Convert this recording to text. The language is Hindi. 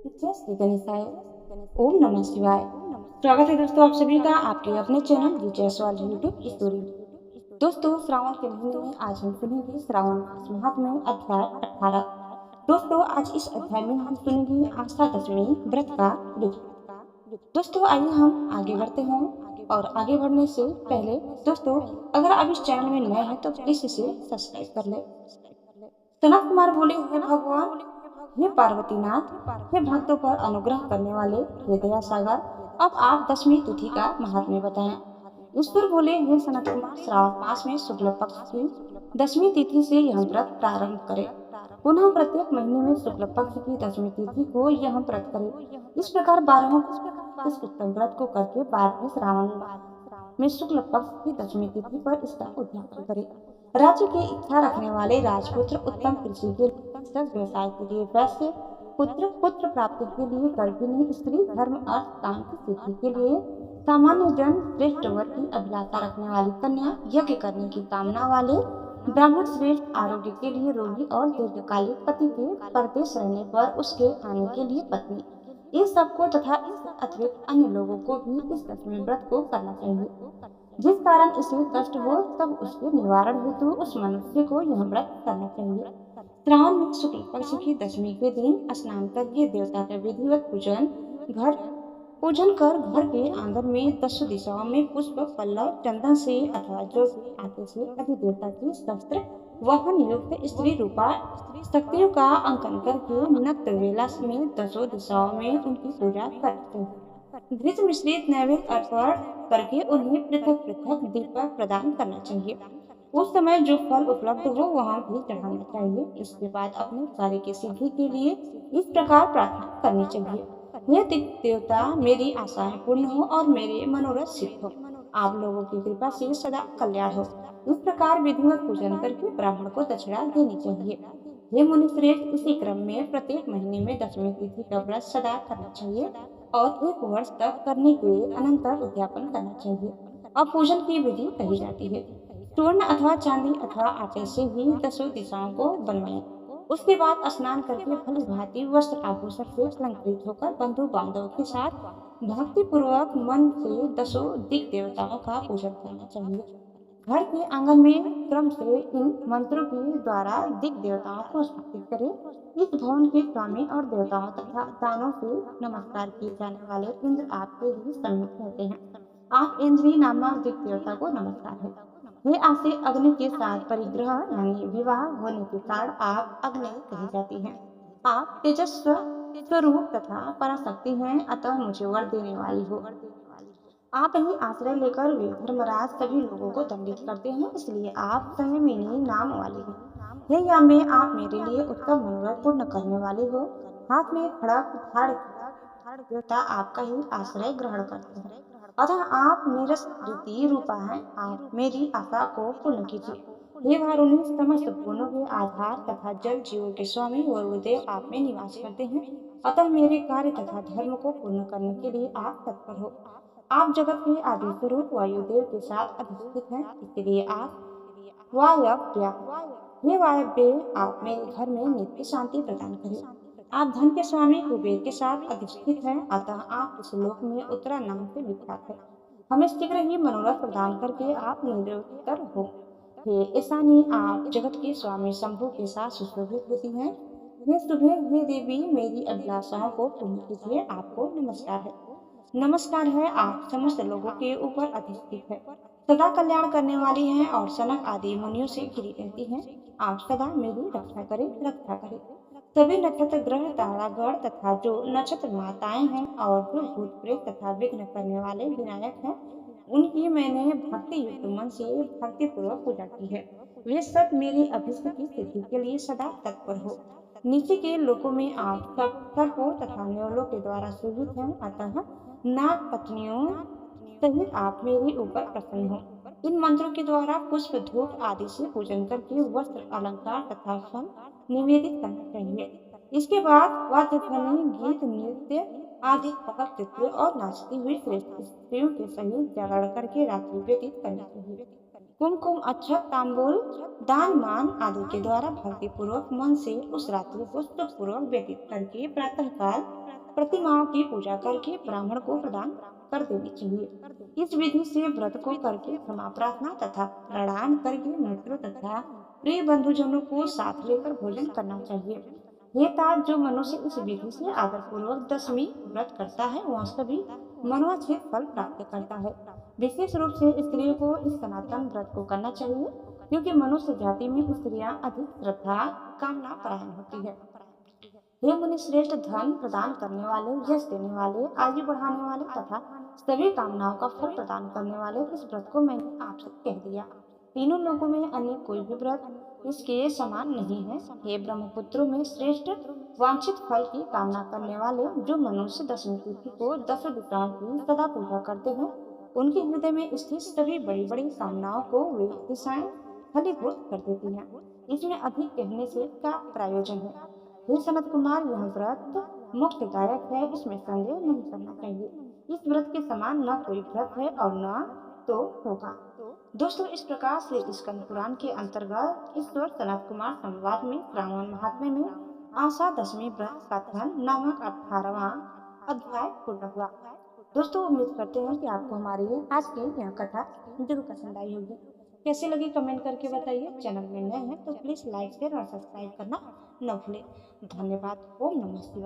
जय श्री गणेशाय। ओम नमः शिवाय। स्वागत है दोस्तों आप सभी का आपके अपने चैनल जी जायसवाल यूट्यूब स्टोरी। दोस्तों श्रावण के महीने में आज हम सुनेंगे श्रावण मास महात्म्य अध्याय 18। दोस्तों आज इस अध्याय में हम सुनेंगे आस्था दशमी व्रत का विधि। दोस्तों आइए हम आगे बढ़ते हैं और आगे बढ़ने से पहले दोस्तों अगर आप इस चैनल में नए हैं तो प्लीज इसे सब्सक्राइब कर ले। सनत कुमार बोले, हे भगवान, हे पार्वतीनाथ, हे भक्तों पर अनुग्रह करने वाले, हे दया सागर, अब आप दशमी तिथि का महात्म्य बताएं। ईश्वर बोले, हे सनत कुमार, श्रावण मास में शुक्ल पक्ष की दशमी तिथि से यह व्रत प्रारंभ करें। पुनः प्रत्येक महीने में शुक्ल पक्ष की दशमी तिथि को यह व्रत करें। इस प्रकार 12 इस उत्तम व्रत को करके 12वें श्रावण में शुक्ल पक्ष की दशमी तिथि पर इसका उद्यापन करें। राज्य की इच्छा रखने वाले राजपुत्र, उत्तम कृषि के व्यवसाय के लिए वैश्य पुत्र, पुत्र प्राप्ति के लिए गर्भिणी स्त्री, धर्म अर्थ काम की सिद्धि के लिए सामान्य जन, श्रेष्ठ वर की अभिलाषा रखने वाली कन्या, यज्ञ करने की कामना वाले ब्राह्मण, श्रेष्ठ आरोग्य के लिए रोगी और दीर्घकालिक पति के परदेश रहने पर उसके आने के लिए पत्नी, इन सबको तथा इससे अतिरिक्त अन्य लोगों को भी इस दशमी व्रत को करना चाहिए। जिस कारण इसे कष्ट हो तब उसके निवारण हेतु उस मनुष्य को यह व्रत करना चाहिए। श्रावण में शुक्ल पक्ष की दशमी के दिन स्नान करके देवता का विधिवत पूजन कर घर के आंगन में 10 दिशाओं में पुष्प, पल्लव, चंदन से अथवा जो भी आटे से अधिदेवता की शस्त्र वाहन युक्त स्त्री रूपा शक्तियों का अंकन करके नक्त वेला में 10 दिशाओं में उनकी पूजा करते हैं। घृत मिश्रित नैवेद्य अर्पण करके उन्हें पृथक पृथक दीपक प्रदान करना चाहिए। उस समय जो फल उपलब्ध हो वहाँ भी चढ़ाना चाहिए। इसके बाद अपने कार्य की सिद्धि के लिए इस प्रकार प्रार्थना करनी चाहिए, हे देवता, मेरी आशाएं पूर्ण हो और मेरे मनोरथ सिद्ध हो, आप लोगों की कृपा से सदा कल्याण हो। इस प्रकार विधिवत पूजन करके ब्राह्मण को दक्षिणा देनी चाहिए। हे मुनि श्रेष्ठ, इसी क्रम में प्रत्येक महीने में दशमी तिथि का व्रत सदा करना चाहिए और 1 वर्ष तक करने के अनंतर उद्यापन करना चाहिए। अब पूजन की विधि कही जाती है। स्वर्ण अथवा चांदी अथवा आटे से ही 10 दिशाओं को बनवाएं। उसके बाद स्नान करके भली भांति वस्त्र आभूषण से अलंकृत होकर बंधु बांधवों के साथ भक्ति पूर्वक मन से 10 दिक देवताओं का पूजन करना चाहिए। घर के आंगन में क्रम से इन मंत्रों के द्वारा दिक देवताओं को स्थापित करें। इस भवन के स्वामी और देवताओं तथा दानों से नमस्कार किए जाने वाले इंद्र आपके ही समीप रहते हैं। आप इंद्री नामक दिक देवता को नमस्कार है। हे आसे अग्नि के साथ परिग्रह यानी विवाह होने के कारण आप अग्नि कही जाती हैं। आप तेजस्व स्वरूप तथा पराशक्ति हैं, अतः मुझे वर देने वाली हो। आप ही आश्रय लेकर वे धर्मराज सभी लोगों को दंडित करते हैं, इसलिए आप संयमिनी नाम वाली हैं। हे यामे, आप मेरे लिए उत्तम मनोरथ पूर्ण करने वाले हो। हाथ में खड़ग धाड़ देवता आपका ही आश्रय ग्रहण करते हैं, अतः आप निरस्कृति रूपा हैं। आप मेरी आशा को पूर्ण कीजिए। हे वारुणी, समस्त भुवनों के आधार तथा जल जीवों के स्वामी वरुणदेव आप में निवास करते हैं, अतः मेरे कार्य तथा धर्म को पूर्ण करने के लिए आप तत्पर हो। आप जगत के आदि स्वरूप वायुदेव के साथ अधिष्ठित हैं, इसलिए आप वायव्य, हे वायव्य, आप मेरे घर में नित्य शांति प्रदान करें। आप धन के स्वामी कुबेर के साथ अधिष्ठित हैं, अतः आप इस लोक में उत्तरा नाम से विख्यात है। हमें शीघ्र ही मनोरथ प्रदान करके आप निरुत्तर हो। हे ईशानी, आप जगत के स्वामी शंभु के साथ सुशोभित होती हैं। हे शुभे, हे देवी, मेरी अभिलाषाओं को पूर्ण कीजिए। आपको नमस्कार है। नमस्कार है, आप समस्त लोगों के ऊपर अधिष्ठित है, सदा कल्याण करने वाली हैं और सनक आदि मुनियों से घिरी रहती हैं। आप सदा मेरी रक्षा करें, रक्षा करें। सभी नक्षत्र ग्रह तारागण तथा जो नक्षत्र माताएं हैं और जो भूत प्रेत तथा विघ्न करने वाले विनायक हैं, उनकी मैंने भक्ति युक्त मन से भक्ति पूर्वक पूजा की है। वे सब मेरे अभिष्ट की सिद्धि के लिए सदा तत्पर हो। नीचे के लोकों में आप सब सर्पों तथा न्योलों के द्वारा शोभित हैं, अतः नाग पत्नियों सहित आप मेरे ऊपर प्रसन्न हो। इन मंत्रों के द्वारा पुष्प, धूप आदि से पूजन करके वस्त्र, अलंकार तथा फल निवेदित करना चाहिए। इसके बाद वाद्य ध्वनि, गीत, नृत्य आदि भक्तित्व और नाचती हुई श्रेष्ठ स्त्रियों के सहित जागरण करके रात्रि व्यतीत करनी चाहिए। कुमकुम, अक्षत, तांबूल, दान मान आदि के द्वारा भक्ति पूर्वक मन से उस रात्रि को सुखपूर्वक व्यतीत करके प्रातःकाल प्रतिमाओं की पूजा करके ब्राह्मण को प्रदान कर देनी चाहिए। इस विधि से व्रत को करके क्षमा प्रार्थना तथा प्रणाम करके मित्रों तथा प्रिय बंधुजनों को साथ लेकर भोजन करना चाहिए। ये तात जो मनुष्य इस विधि से आदर पूर्वक दशमी व्रत करता है वह सभी मनोवांछित फल प्राप्त करता है। विशेष रूप से स्त्रियों को इस सनातन व्रत को करना चाहिए क्योंकि मनुष्य जाति में स्त्रियां अधिक श्रद्धा कामना परायण होती है। हे मुनि श्रेष्ठ, धन प्रदान करने वाले, यश देने वाले, आयु बढ़ाने वाले तथा सभी कामनाओं का फल प्रदान करने वाले इस व्रत को मैंने आपसे कह दिया। तीनों लोगों में अन्य कोई भी व्रत इसके समान नहीं है। हे ब्रह्मपुत्रों में श्रेष्ठ, वांछित फल की कामना करने वाले जो मनुष्य दशमी तिथि को 10 दिशाओं की सदा पूजा करते हैं, उनके हृदय में स्थित सभी बड़ी बड़ी कामनाओं को वे दिशाएं फलीभूत कर देती हैं। इसमें अधिक कहने से क्या प्रयोजन है। हे सनत कुमार, यह व्रत मुक्तिदायक है, इसमें संदेह नहीं करना चाहिए। इस व्रत के समान न कोई व्रत है और न तो होगा। दोस्तों, इस प्रकार से स्कंद पुराण के अंतर्गत ईश्वर सनत कुमार संवाद में श्रावण महात्म्य में आशा दशमी व्रत कथन नामक 18वां अध्याय पूर्ण हुआ। दोस्तों, उम्मीद करते हैं कि आपको हमारी आज की यह कथा जरूर पसंद आई होगी। कैसी लगी कमेंट करके बताइए। चैनल में नए हैं तो प्लीज लाइक शेयर और सब्सक्राइब करना न भूलें। धन्यवाद। ओम नमः शिवाय।